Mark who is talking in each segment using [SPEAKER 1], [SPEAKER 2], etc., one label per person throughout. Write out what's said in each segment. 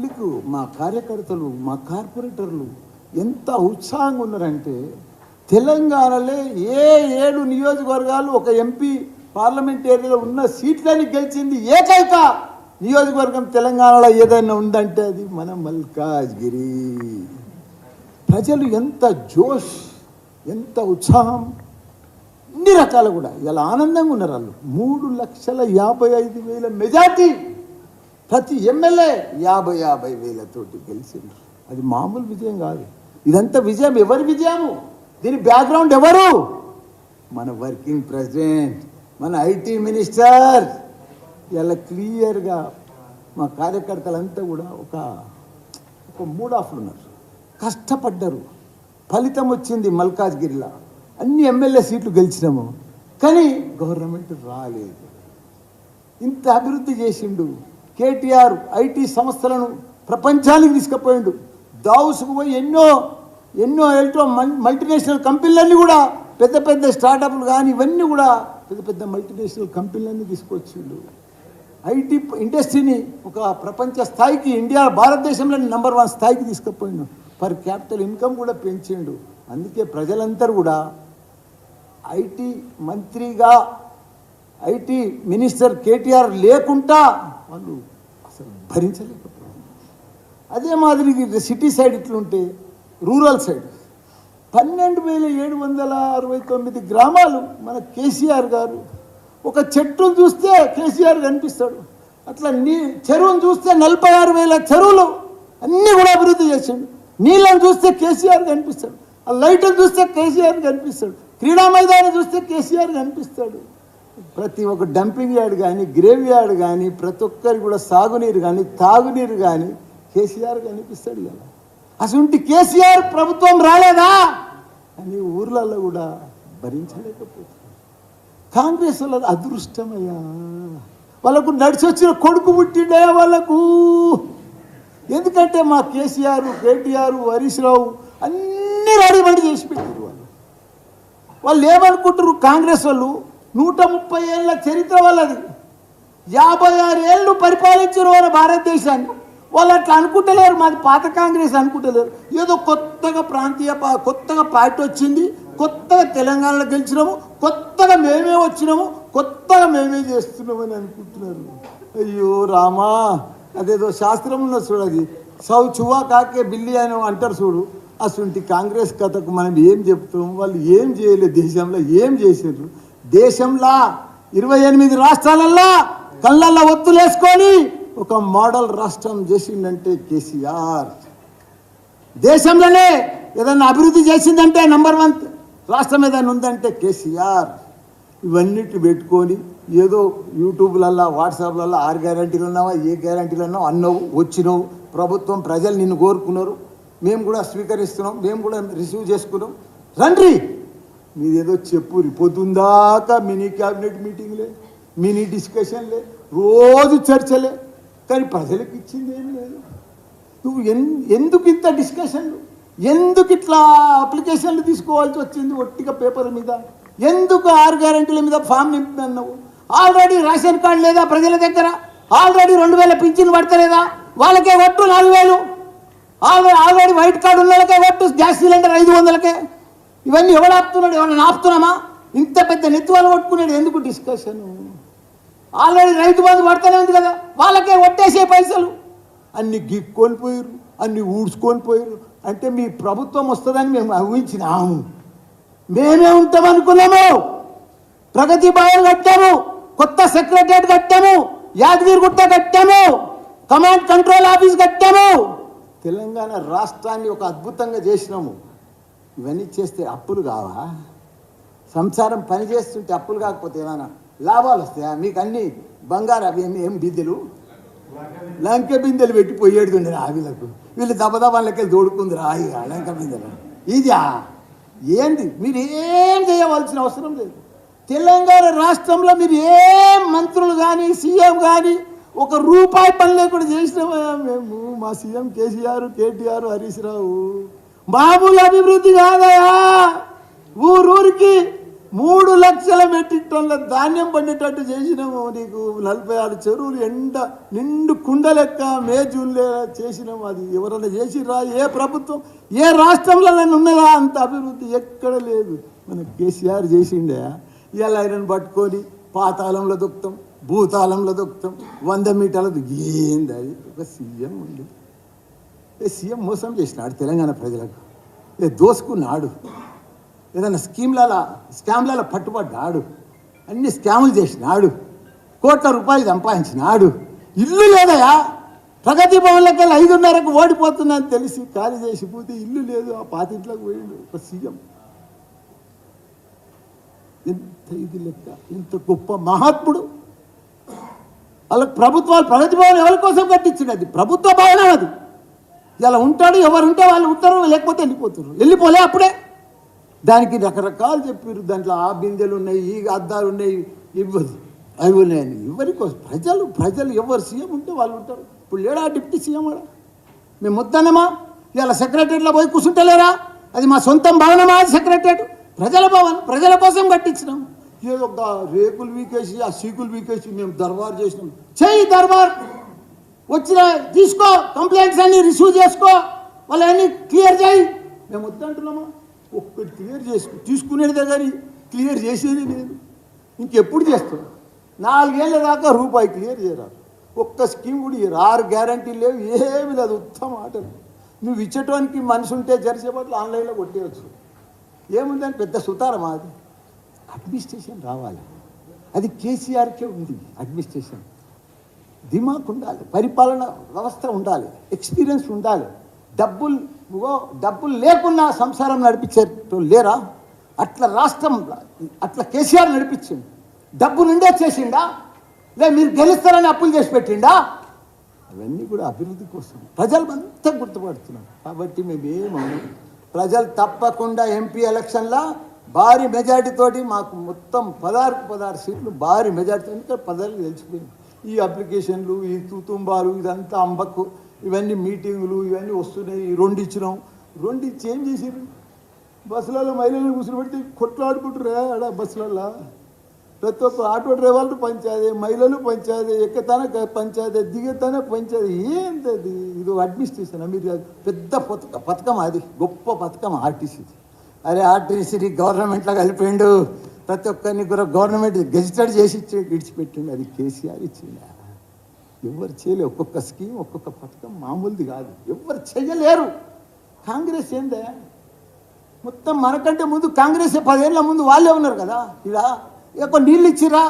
[SPEAKER 1] Public, మా కార్యకర్తలు, మా కార్పొరేటర్లు ఎంత ఉత్సాహంగా ఉన్నారంటే తెలంగాణలో ఏ 7 నియోజకవర్గాలు ఒక ఎంపీ పార్లమెంట్ ఏరియాలో ఉన్న సీట్లని గెలిచింది ఏకైక నియోజకవర్గం తెలంగాణలో ఏదైనా ఉందంటే అది మన మల్కాజ్గిరి. ప్రజలు ఎంత జోష్, ఎంత ఉత్సాహం, అన్ని రకాలు కూడా ఇలా ఆనందంగా ఉన్నారు. వాళ్ళు 3,55,000 మెజార్టీ, ప్రతి ఎమ్మెల్యే 50,000 తోటి గెలిచిండ్రు. అది మామూలు విజయం కాదు. ఇదంతా విజయం ఎవరి విజయము? దీని బ్యాక్గ్రౌండ్ ఎవరు? మన వర్కింగ్ ప్రెసిడెంట్, మన ఐటీ మినిస్టర్. ఇలా క్లియర్గా మా కార్యకర్తలంతా కూడా ఒక మూడ్ ఆఫ్లో ఉన్నారు, కష్టపడ్డారు, ఫలితం వచ్చింది. మల్కాజ్గిరిలో అన్ని ఎమ్మెల్యే సీట్లు గెలిచినాము, కానీ గవర్నమెంట్ రాలేదు. ఇంత అభివృద్ధి చేసిండు కేటీఆర్. ఐటీ సంస్థలను ప్రపంచానికి తీసుకుపోయిండు. దావుసుకు పోయి ఎన్నో మల్టీనేషనల్ కంపెనీలన్నీ కూడా, పెద్ద పెద్ద స్టార్టప్లు కానీ ఇవన్నీ కూడా పెద్ద పెద్ద మల్టీనేషనల్ కంపెనీలన్నీ తీసుకొచ్చిండు. ఐటీ ఇండస్ట్రీని ఒక ప్రపంచ స్థాయికి, ఇండియా భారతదేశంలో నెంబర్ 1 స్థాయికి తీసుకుపోయిండు. పర్ క్యాపిటల్ ఇన్కమ్ కూడా పెంచిండు. అందుకే ప్రజలందరూ కూడా ఐటీ మంత్రిగా, ఐటీ మినిస్టర్ కేటీఆర్ లేకుండా వాళ్ళు అసలు భరించలేకపోయారు. అదే మాదిరి సిటీ సైడ్ ఇట్లుంటే రూరల్ సైడ్ 12,769 గ్రామాలు మన కేసీఆర్ గారు. ఒక చెట్టును చూస్తే కేసీఆర్ కనిపిస్తాడు. అట్లా చెరువును చూస్తే 46,000 చెరువులు అన్నీ కూడా అభివృద్ధి చేసిండు. నీళ్ళను చూస్తే కేసీఆర్ కనిపిస్తాడు. ఆ లైట్ను చూస్తే కేసీఆర్ కనిపిస్తాడు. క్రీడా మైదానం చూస్తే కేసీఆర్ కనిపిస్తాడు. ప్రతి ఒక్క డంపింగ్ యార్డ్ కానీ, గ్రేవ్ యార్డ్ కానీ, ప్రతి ఒక్కరికి కూడా సాగునీరు కానీ, తాగునీరు కానీ కేసీఆర్ కనిపిస్తాడు కదా. అసలు కేసీఆర్ ప్రభుత్వం రాలేదా అని ఊర్లలో కూడా భరించలేకపోతుంది. కాంగ్రెస్ వాళ్ళ అదృష్టమయ్యా, వాళ్ళకు నడిచి వచ్చిన కొడుకు పుట్టిండయా వాళ్ళకు. ఎందుకంటే మా కేసీఆర్, కేటీఆర్, హరీష్ రావు అన్నీ రెడీమేడ్ చేసి పెట్టారు. వాళ్ళు ఏమనుకుంటారు? కాంగ్రెస్ వాళ్ళు 130 ఏళ్ళ చరిత్ర వాళ్ళది, 56 ఏళ్ళు పరిపాలించారు మన భారతదేశాన్ని. వాళ్ళు అట్లా అనుకుంటలేరు. మాది పాత కాంగ్రెస్ అనుకుంటలేరు. ఏదో కొత్తగా కొత్తగా పార్టీ వచ్చింది, కొత్తగా తెలంగాణలో గెలిచినాము, కొత్తగా మేమే వచ్చినాము, కొత్తగా మేమే చేస్తున్నామని అనుకుంటున్నారు. అయ్యో రామా, అదేదో శాస్త్రం ఉన్న చూడు, అది సౌ చువా కాకే బిల్లి అని అంటారు చూడు. అసలు కాంగ్రెస్ కథకు మనం ఏం చెప్తాం? వాళ్ళు ఏం చేయలేదు, దేశంలో ఏం చేసారు? దేశంలో 28 రాష్ట్రాలల్లో కళ్ళల్లో ఒత్తులేసుకొని ఒక మోడల్ రాష్ట్రం చేసిందంటే కేసీఆర్. దేశంలోనే ఏదైనా అభివృద్ధి చేసిందంటే నెంబర్ 1 రాష్ట్రం ఏదైనా ఉందంటే కేసీఆర్. ఇవన్నిటి పెట్టుకొని ఏదో యూట్యూబ్లల్లో, వాట్సాప్లలో 6 గ్యారంటీలు ఉన్నావా, ఏ గ్యారంటీలు ఉన్నావు అన్నావు, వచ్చినావు. ప్రభుత్వం, ప్రజలు నిన్ను కోరుకున్నారు, మేము కూడా స్వీకరిస్తున్నాం, మేము కూడా రిసీవ్ చేసుకున్నాం. రండి మీదేదో చెప్పురి. పొద్దుందాకా మినీ క్యాబినెట్ మీటింగ్లే, మినీ డిస్కషన్లే, రోజు చర్చలే, కానీ ప్రజలకు ఇచ్చింది ఏం లేదు. నువ్వు ఎందుకు ఇంత డిస్కషన్లు, ఎందుకు ఇట్లా అప్లికేషన్లు తీసుకోవాల్సి వచ్చింది ఒట్టిగా పేపర్ మీద? ఎందుకు 6 గ్యారంటీల మీద ఫామ్ నింపి అన్నావు? ఆల్రెడీ రేషన్ కార్డు లేదా ప్రజల దగ్గర? ఆల్రెడీ 2,000 పింఛన్లు పడతలేదా? వాళ్ళకే ఒట్టు 4,000. ఆల్రెడీ వైట్ కార్డు ఉన్న వాళ్ళకే ఒట్టు, గ్యాస్ సిలిండర్ 500కే. ఇవన్నీ ఎవడు ఆపుతున్నాడు? ఎవరైనా ఆపుతున్నామా? ఇంత పెద్ద నెత్తివాళ్ళు కొట్టుకున్నాడు. ఎందుకు డిస్కషను? ఆల్రెడీ రైతు బంధు పడతానే ఉంది కదా, వాళ్ళకే ఒట్టేసే పైసలు. అన్ని గిక్కొని పోయారు, అన్ని ఊడ్చుకొని పోయారు. అంటే మీ ప్రభుత్వం వస్తుందని మేము ఊహించినాము, మేమే ఉంటాం అనుకున్నాము. ప్రగతి భవన్ కట్టాము, కొత్త సెక్రటరియట్ కట్టాము, యాదగిరిగుట్ట కట్టాము, కమాండ్ కంట్రోల్ ఆఫీస్ కట్టాము. తెలంగాణ రాష్ట్రాన్ని ఒక అద్భుతంగా చేసినాము. ఇవన్నీ చేస్తే అప్పులు కావా? సంసారం పని చేస్తుంటే అప్పులు కాకపోతే ఏమైనా లాభాలు వస్తాయా? మీకు అన్ని బంగారు అవి ఏం బిందెలు, లంక బిందెలు పెట్టి పోయేడుతుండే ఆవిలకు. వీళ్ళు దబదబాలకి తోడుకుంది రాయి లంక బిందెలు. ఇదా ఏంది? మీరు ఏం చేయవలసిన అవసరం లేదు. తెలంగాణ రాష్ట్రంలో మీరు ఏం మంత్రులు కానీ, సీఎం కానీ ఒక రూపాయి పని లేకుండా చేసినామా మేము? మా సీఎం కేసీఆర్, కేటీఆర్, హరీష్ రావు. మామూలు అభివృద్ధి కాదయా. ఊరూరికి 3 లక్షల మెట్రిక్ టన్నుల ధాన్యం పండేటట్టు చేసినాము. నీకు 46 చెరువులు ఎండ నిండు కుండ లెక్క మే జూన్లో చేసినాము. అది ఎవరన్నా చేసిరా? ఏ ప్రభుత్వం ఏ రాష్ట్రంలో ఉన్నదా అంత అభివృద్ధి? ఎక్కడ లేదు. మన కేసీఆర్ చేసిండే. ఇలా ఆయనను పట్టుకొని పాతాళంలో దొక్కుతాం, భూతాళంలో దొక్కుతాం, 100 మీటర్ల ఏంది అది? ఒక సీఎం ఉంది. సీఎం మోసం చేసినాడు తెలంగాణ ప్రజలకు, దోసుకున్నాడు, ఏదైనా స్కామ్లలో పట్టుబడ్డాడు, అన్ని స్కాములు చేసినాడు, కోట్ల రూపాయలు సంపాదించినాడు. ఇల్లు లేదయా, ప్రగతి భవన్లకి 5:30కు ఓడిపోతుందని తెలిసి ఖాళీ చేసిపోతే ఇల్లు లేదు, ఆ పాతింట్లోకి పోయిండు ఒక సీఎం. ఎంత ఇది లెక్క, ఎంత గొప్ప మహాత్ముడు. వాళ్ళకి ప్రభుత్వాలు ప్రగతి భవన్ ఎవరి కోసం కట్టించింది? అది ప్రభుత్వ భవనం. అది ఇలా ఉంటాడు, ఎవరు ఉంటే వాళ్ళు ఉంటారు, లేకపోతే వెళ్ళిపోలే అప్పుడే. దానికి రకరకాలు చెప్పారు. దాంట్లో ఆ బిందెలు ఉన్నాయి, ఈ అద్దాలు ఉన్నాయి, అవి ఉన్నాయని. ఎవరి కోసం? ప్రజలు ఎవరు సీఎం ఉంటే వాళ్ళు ఉంటారు. ఇప్పుడు లేడా డిప్యూటీ సీఎం? కూడా మేము వద్దన్నమా? ఇలా సెక్రటరీలో పోయి కూర్చుంటలేరా? అది మా సొంతం భవనమా? అది సెక్రటరీ ప్రజల భవన్, ప్రజల కోసం కట్టించినాం. ఏదో ఒక రేకులు వీకేసి, ఆ సీకులు వీకేసి మేము దర్బార్ చేసినాం. చెయ్యి దర్బార్, వచ్చిన తీసుకో, కంప్లైంట్స్ అన్ని రిసీవ్ చేసుకో, వాళ్ళన్నీ క్లియర్ చేయి. మేము వద్దంటున్నామా? ఒక్కటి క్లియర్ తీసుకునేదే కానీ క్లియర్ చేసేది లేదు. ఇంకెప్పుడు చేస్తాం? 4 ఏళ్ళ దాకా రూపాయి క్లియర్ చేయరాదు. ఒక్క స్కీమ్ కూడా 6 గ్యారంటీలు లేవు, ఏమి లేదు. ఉత్తమ ఆటలు. నువ్వు ఇచ్చేటానికి మనిషి ఉంటే జరిసేపట్లు ఆన్లైన్లో కొట్టేయచ్చు. ఏముందని పెద్ద సుతారమా? అది అడ్మినిస్ట్రేషన్ రావాలి. అది కేసీఆర్కే ఉంది. అడ్మినిస్ట్రేషన్ దిమాక్ ఉండాలి, పరిపాలన వ్యవస్థ ఉండాలి, ఎక్స్పీరియన్స్ ఉండాలి. డబ్బులు లేకున్నా సంసారం నడిపించేటో లేరా? అట్లా రాష్ట్రం, అట్లా కేసీఆర్ నడిపించింది. డబ్బు నుండే చేసిండా? మీరు గెలుస్తారని అప్పులు చేసి పెట్టిండా? అవన్నీ కూడా అభివృద్ధి కోసం ప్రజలు అంతా గుర్తుపడుతున్నారు. కాబట్టి మేమేమో ప్రజలు తప్పకుండా ఎంపీ ఎలక్షన్లో భారీ మెజార్టీతోటి, మాకు మొత్తం 16 సీట్లు భారీ మెజార్టీతో, ఇంకా ప్రజలకు తెలిసిపోయింది. ఈ అప్లికేషన్లు, ఈ తుతుంబాలు, ఇదంతా అంబక్కు, ఇవన్నీ మీటింగులు ఇవన్నీ వస్తున్నాయి. 2 ఇచ్చినాం. 2 ఇచ్చి ఏం చేసారు? బస్సులలో మహిళలను కూర్చోబెడితే కొట్లాడుకుంటారు ఆడ బస్సులలో. ప్రతి ఒక్క ఆటో డ్రైవర్లు పంచాదే, మహిళలు పంచాదే, ఎక్కతానే పంచాదే, దిగతానే పంచాదే. ఏంటది? ఇది అడ్మినిస్ట్రేషన్. మీరు పెద్ద పథకం, అది గొప్ప పథకం ఆర్టీసీది. అరే ఆర్టీసీ గవర్నమెంట్లో కలిపిండు, ప్రతి ఒక్కరిని కూడా గవర్నమెంట్ గెజిటెడ్ చేసి విడిచిపెట్టిండు. అది కేసీఆర్ ఇచ్చిండు. ఎవరు చేయలేరు. ఒక్కొక్క స్కీమ్, ఒక్కొక్క పథకం మామూలుది కాదు. ఎవరు చేయలేరు. కాంగ్రెస్ ఏందే? మొత్తం మనకంటే ముందు కాంగ్రెస్ 10 ఏళ్ళ ముందు వాళ్ళే ఉన్నారు కదా. ఇలా ఏదో నీళ్ళు ఇచ్చిరా,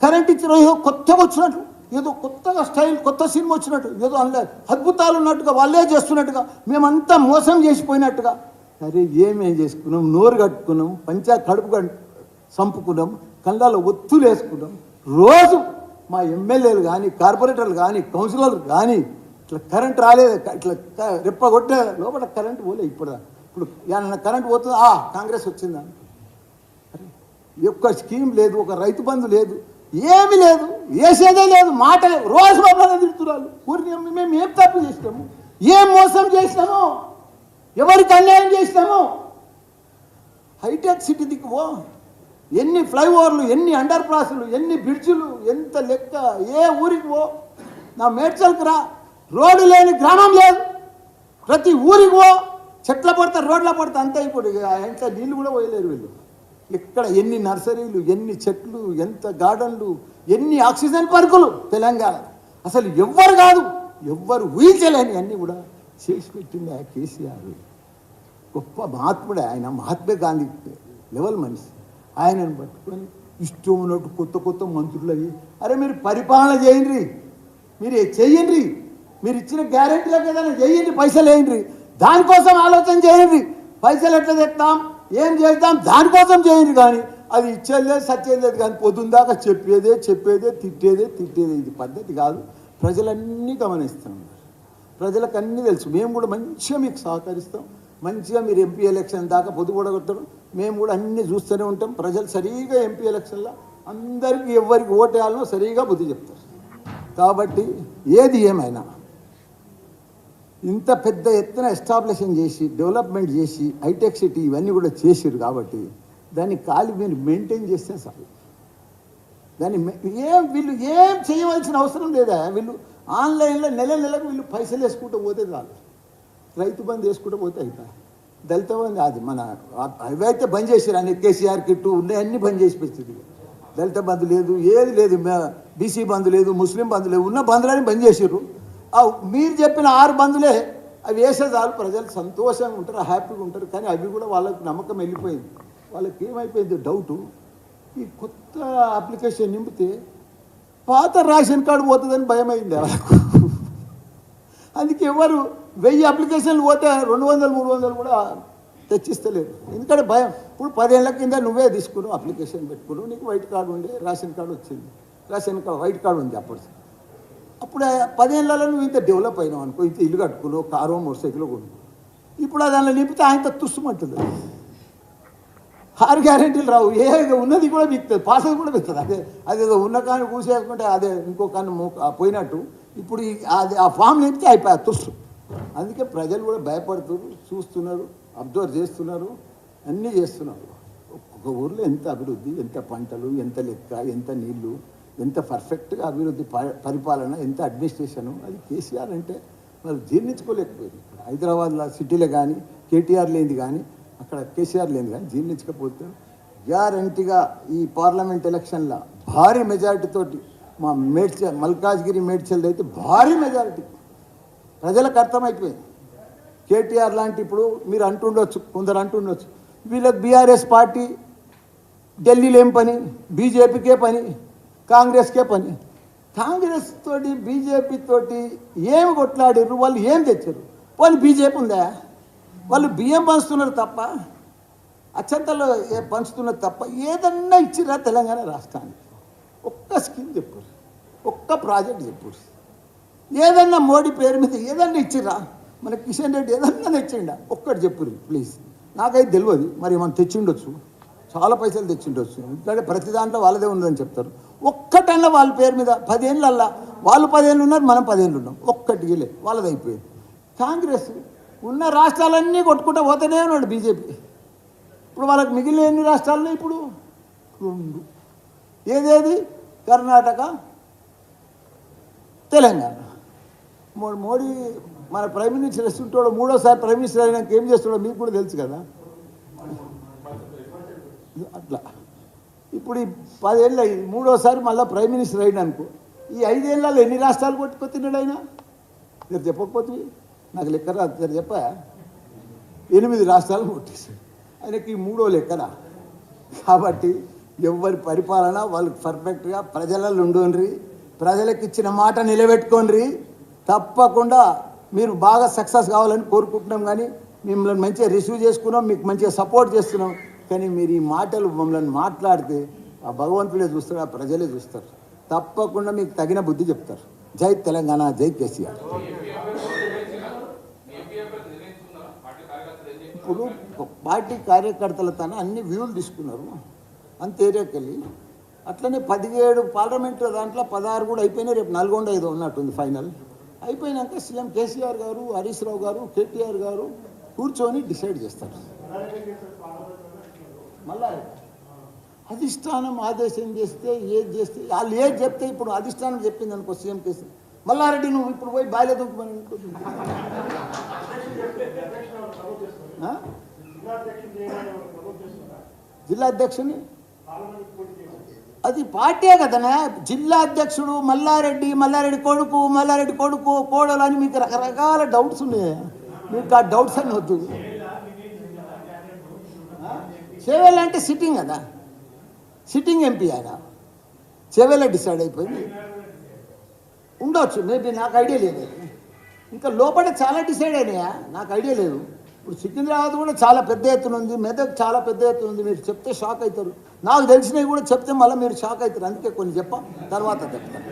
[SPEAKER 1] కరెంట్ ఇచ్చిరా, ఏదో కొత్తగా వచ్చినట్టు, ఏదో కొత్తగా స్టైల్, కొత్త సినిమా వచ్చినట్టు, ఏదో అందులో అద్భుతాలు ఉన్నట్టుగా, వాళ్ళే చేస్తున్నట్టుగా, మేమంతా మోసం చేసిపోయినట్టుగా. సరే ఏమేం చేసుకున్నాం? నోరు కట్టుకున్నాం, కడుపు చంపుకున్నాం, కళ్ళలో ఒత్తులు వేసుకున్నాం. రోజు మా ఎమ్మెల్యేలు కానీ, కార్పొరేటర్లు కానీ, కౌన్సిలర్లు కానీ ఇట్లా కరెంట్ రాలేదు, ఇట్లా రెప్ప కొట్టే లోపల కరెంట్ పోలే. ఇప్పుడు ఏమన్నా కరెంట్ పోతుంది, కాంగ్రెస్ వచ్చిందా? ఒక్క స్కీమ్ లేదు, ఒక రైతు బంధు లేదు, ఏమీ లేదు, వేసేదే లేదు, మాట రోజు బాబాగా తిడుతున్నారు. ఊరికి మేము ఏం తప్పు చేసినాము? ఏం మోసం చేసినాము? ఎవరికి అన్యాయం చేసినాము? హైటెక్ సిటీ దిక్కువో, ఎన్ని ఫ్లైఓవర్లు, ఎన్ని అండర్ పాస్లు, ఎన్ని బ్రిడ్జులు, ఎంత లెక్క. ఏ ఊరికి పో, నా మేడ్చల్కి రా, రోడ్డు లేని గ్రామం లేదు. ప్రతి ఊరికి పో, చెట్ల పడతా, రోడ్ల పడతా, అంతా. ఇప్పుడు ఇంట్లో నీళ్ళు కూడా పోయలేరు వీళ్ళు. ఇక్కడ ఎన్ని నర్సరీలు, ఎన్ని చెట్లు, ఎంత గార్డెన్లు, ఎన్ని ఆక్సిజన్ పార్కులు తెలంగాణ. అసలు ఎవ్వరు కాదు, ఎవ్వరు ఊహించలేని అన్నీ కూడా చేసి పెట్టింది ఆ కేసీఆర్. గొప్ప మహాత్ముడే ఆయన. మహాత్మా గాంధీ లెవెల్ మనిషి. ఆయనను పట్టుకొని ఇష్టం ఉన్నట్టు కొత్త మంత్రులు అయ్యి, అరే మీరు పరిపాలన చేయండి, మీరు చెయ్యండి, మీరు ఇచ్చిన గ్యారెంటీలకు ఏదైనా చేయండి, పైసలు వేయండి, దానికోసం ఆలోచన చేయండి. పైసలు ఎట్లా తెస్తాం, ఏం చేద్దాం, దానికోసం చేయండి. కానీ అది ఇచ్చేది లేదు, సచ్చేది లేదు. కానీ పొద్దుందాకా చెప్పేదే, తిట్టేదే. ఇది పద్ధతి కాదు. ప్రజలన్నీ గమనిస్తాం, ప్రజలకు అన్నీ తెలుసు. మేము కూడా మంచిగా మీకు సహకరిస్తాం. మంచిగా మీరు ఎంపీ ఎలక్షన్ దాకా పొద్దుపడగొట్టడం, మేము కూడా అన్నీ చూస్తూనే ఉంటాం. ప్రజలు సరిగా ఎంపీ ఎలక్షన్లో అందరికీ ఎవరికి ఓటేయాలనో సరిగా బుద్ధి చెప్తారు. కాబట్టి ఏది ఏమైనా ఇంత పెద్ద ఎత్తున ఎస్టాబ్లిషన్ చేసి, డెవలప్మెంట్ చేసి, హైటెక్ సిటీ ఇవన్నీ కూడా చేసిరు. కాబట్టి దాన్ని ఖాళీ మీరు మెయింటైన్ చేస్తే చాలు. దాన్ని వీళ్ళు ఏం చేయవలసిన అవసరం లేదా. వీళ్ళు ఆన్లైన్లో నెలకు వీళ్ళు పైసలు వేసుకుంటూ పోతే చాలు. రైతు బంధు వేసుకుంటూ పోతే అయిపోయి. దళిత బంధు అది మన అవైతే బంద్ చేశారు. అన్ని కేసీఆర్ కిట్టు ఉన్నాయన్నీ బంద్ చేసి పెట్టింది. దళిత బంధు లేదు, ఏది లేదు, బీసీ బంధు లేదు, ముస్లిం బంధు లేదు, ఉన్న బంధులని బంద్ చేసారు. మీరు చెప్పిన 6 బంధులే అవి వేసే చాలు. ప్రజలు సంతోషంగా ఉంటారు, హ్యాపీగా ఉంటారు. కానీ అవి కూడా వాళ్ళకి నమ్మకం వెళ్ళిపోయింది. వాళ్ళకి ఏమైపోయింది డౌటు, ఈ కొత్త అప్లికేషన్ నింపితే పాత రేషన్ కార్డు పోతుందని భయమైంది వాళ్ళకు. అందుకే ఎవరు 1000 అప్లికేషన్లు పోతే 200, 300 కూడా తెచ్చిస్తలేరు. ఎందుకంటే భయం. ఇప్పుడు 10 ఏళ్ల కింద నువ్వే తీసుకున్నావు, అప్లికేషన్ పెట్టుకున్నావు, నీకు వైట్ కార్డు ఉండే, రేషన్ కార్డు వచ్చింది, రేషన్ కార్డు వైట్ కార్డు ఉంది. అప్పుడు 10 ఏళ్ళలో నువ్వు ఇంత డెవలప్ అయినావు అనుకో, ఇంత ఇల్లు కట్టుకున్నావు, కారు మోటార్ సైకిల్ కొనుక్కో. ఇప్పుడు దానిలో నింపితే ఆయనతో తుస్సుమంటుంది. 6 గ్యారెంటీలు రావు, ఏ ఉన్నది కూడా బిక్తుంది, పాసది కూడా బిక్తుంది. అదేదో ఉన్న కాని కూసేసుకుంటే అదే ఇంకో కాని పోయినట్టు. ఇప్పుడు అది ఆ ఫామ్ నింపితే అయిపోయా తుస్సు. అందుకే ప్రజలు కూడా భయపడుతున్నారు, చూస్తున్నారు, అబ్జర్వ్ చేస్తున్నారు, అన్నీ చేస్తున్నారు. ఒక్కొక్క ఊర్లో ఎంత అభివృద్ధి, ఎంత పంటలు, ఎంత లెక్క, ఎంత నీళ్లు, ఎంత పర్ఫెక్ట్గా అభివృద్ధి పరిపాలన, ఎంత అడ్మినిస్ట్రేషను. అది కేసీఆర్ అంటే మరి జీర్ణించుకోలేకపోయింది. హైదరాబాద్లో సిటీలో కానీ కేటీఆర్ లేనిది కానీ అక్కడ కేసీఆర్ లేనిది కానీ జీర్ణించకపోతే గ్యారంటీగా ఈ పార్లమెంట్ ఎలక్షన్లో భారీ మెజారిటీతోటి మా మల్కాజ్గిరి మేడ్చల్ అయితే భారీ మెజారిటీ ప్రజలకు అర్థమైపోయింది. కేటీఆర్ లాంటి ఇప్పుడు మీరు అంటుండొచ్చు, కొందరు అంటుండొచ్చు, వీళ్ళకి బీఆర్ఎస్ పార్టీ ఢిల్లీలో ఏం పని, బీజేపీకే పని, కాంగ్రెస్కే పని. కాంగ్రెస్ తోటి బీజేపీ తోటి ఏమి కొట్లాడారు, వాళ్ళు ఏం తెచ్చారు? వాళ్ళు బీజేపీ ఉందా? వాళ్ళు బియ్యం పంచుతున్నారు తప్ప, అచ్చంతలో పంచుతున్నారు తప్ప ఏదన్నా ఇచ్చిరా తెలంగాణ రాష్ట్రానికి? ఒక్క స్కీమ్ చెప్పు, ఒక్క ప్రాజెక్ట్ చెప్పు, ఏదన్నా మోడీ పేరు మీద ఏదన్నా ఇచ్చిరా? మన కిషన్ రెడ్డి ఏదన్నా తెచ్చిండా? ఒక్కటి చెప్పు ప్లీజ్. నాకైతే తెలియదు, మరి మనం తెచ్చిండొచ్చు, చాలా పైసలు తెచ్చిండొచ్చు. ఎందుకంటే ప్రతి దాంట్లో వాళ్ళదే ఉందని చెప్తారు. ఒక్కటన్నా వాళ్ళ పేరు మీద 10 ఏళ్ళల్లా వాళ్ళు 10 ఏళ్ళు ఉన్నారు, మనం 10 ఏళ్ళు ఉన్నాం. ఒక్కటి లేదు, వాళ్ళది అయిపోయింది. కాంగ్రెస్ ఉన్న రాష్ట్రాలన్నీ కొట్టుకుంటూ పోతేనే ఉన్నాడు బీజేపీ. ఇప్పుడు వాళ్ళకి మిగిలిన ఎన్ని రాష్ట్రాల్లో ఇప్పుడు 2. ఏదేది? కర్ణాటక, తెలంగాణ. మోడీ మన ప్రైమ్ మినిస్టర్ వస్తుంటాడు, 3వసారి ప్రైమ్ మినిస్టర్ అయినాక ఏం చేస్తాడో మీకు కూడా తెలుసు కదా. అట్లా ఇప్పుడు ఈ 10 ఏళ్ళు అయింది, 3వసారి మళ్ళీ ప్రైమ్ మినిస్టర్ అయినా అనుకో, ఈ 5 ఏళ్ళలో ఎన్ని రాష్ట్రాలు కొట్టుకొచ్చినాడు ఆయన? మీరు చెప్పకపోతే నాకు లెక్క రాదు. మీరు చెప్పా 8 రాష్ట్రాలు కొట్టేసాడు. ఆయనకి 3వ లెక్కన. కాబట్టి ఎవరి పరిపాలన వాళ్ళకి పర్ఫెక్ట్గా ప్రజలలో ఉండండి, ప్రజలకు ఇచ్చిన మాట నిలబెట్టుకోండి. తప్పకుండా మీరు బాగా సక్సెస్ కావాలని కోరుకుంటున్నాం. కానీ మిమ్మల్ని మంచిగా రిసీవ్ చేసుకున్నాం, మీకు మంచిగా సపోర్ట్ చేస్తున్నాం. కానీ మీరు ఈ మాటలు మమ్మల్ని మాట్లాడితే ఆ భగవంతుడే చూస్తాడు, ఆ ప్రజలే చూస్తారు. తప్పకుండా మీకు తగిన బుద్ధి చెప్తారు. జై తెలంగాణ, జై కేసీఆర్. ఇప్పుడు పార్టీ కార్యకర్తల తన అన్ని వ్యూలు తీసుకున్నారు అంత ఏరియాకి వెళ్ళి. అట్లనే 17 పార్లమెంటు దాంట్లో 16 కూడా అయిపోయినాయి. రేపు నల్గొండ ఏదో ఉన్నట్టుంది ఫైనల్. అయిపోయినాక సీఎం కేసీఆర్ గారు, హరీష్ రావు గారు, కేటీఆర్ గారు కూర్చొని డిసైడ్ చేస్తారు. మళ్ళా అధిష్టానం ఆదేశం చేస్తే ఏది చేస్తే వాళ్ళు ఏది చెప్తే, ఇప్పుడు అధిష్టానం చెప్పింది అనుకో సీఎం కేసీఆర్, మల్లారెడ్డి నువ్వు ఇప్పుడు పోయి బాయిలో దుంకుమని జిల్లా అధ్యక్షుని, అది పార్టీయే కదనా. జిల్లా అధ్యక్షుడు మల్లారెడ్డి కొడుకు కోడలు అని మీకు రకరకాల డౌట్స్ ఉన్నాయి. మీకు ఆ డౌట్స్ అని వద్దు. చేవేళ్ళ అంటే సిట్టింగ్ కదా, సిట్టింగ్ ఎంపీ ఆయన. చేవేళ్ళ డిసైడ్ అయిపోయింది ఉండొచ్చు, మేబీ నాకు ఐడియా లేదు. ఇంకా లోపల చాలా డిసైడ్ అయినాయా నాకు ఐడియా లేదు. ఇప్పుడు సికింద్రాబాద్ కూడా చాలా పెద్ద ఎత్తున ఉంది, మెదక్ చాలా పెద్ద ఎత్తున ఉంది. మీరు చెప్తే షాక్ అవుతారు. నాకు తెలిసినవి కూడా చెప్తే మళ్ళీ మీరు షాక్ అవుతారు. అందుకే కొన్ని తర్వాత చెప్తాను.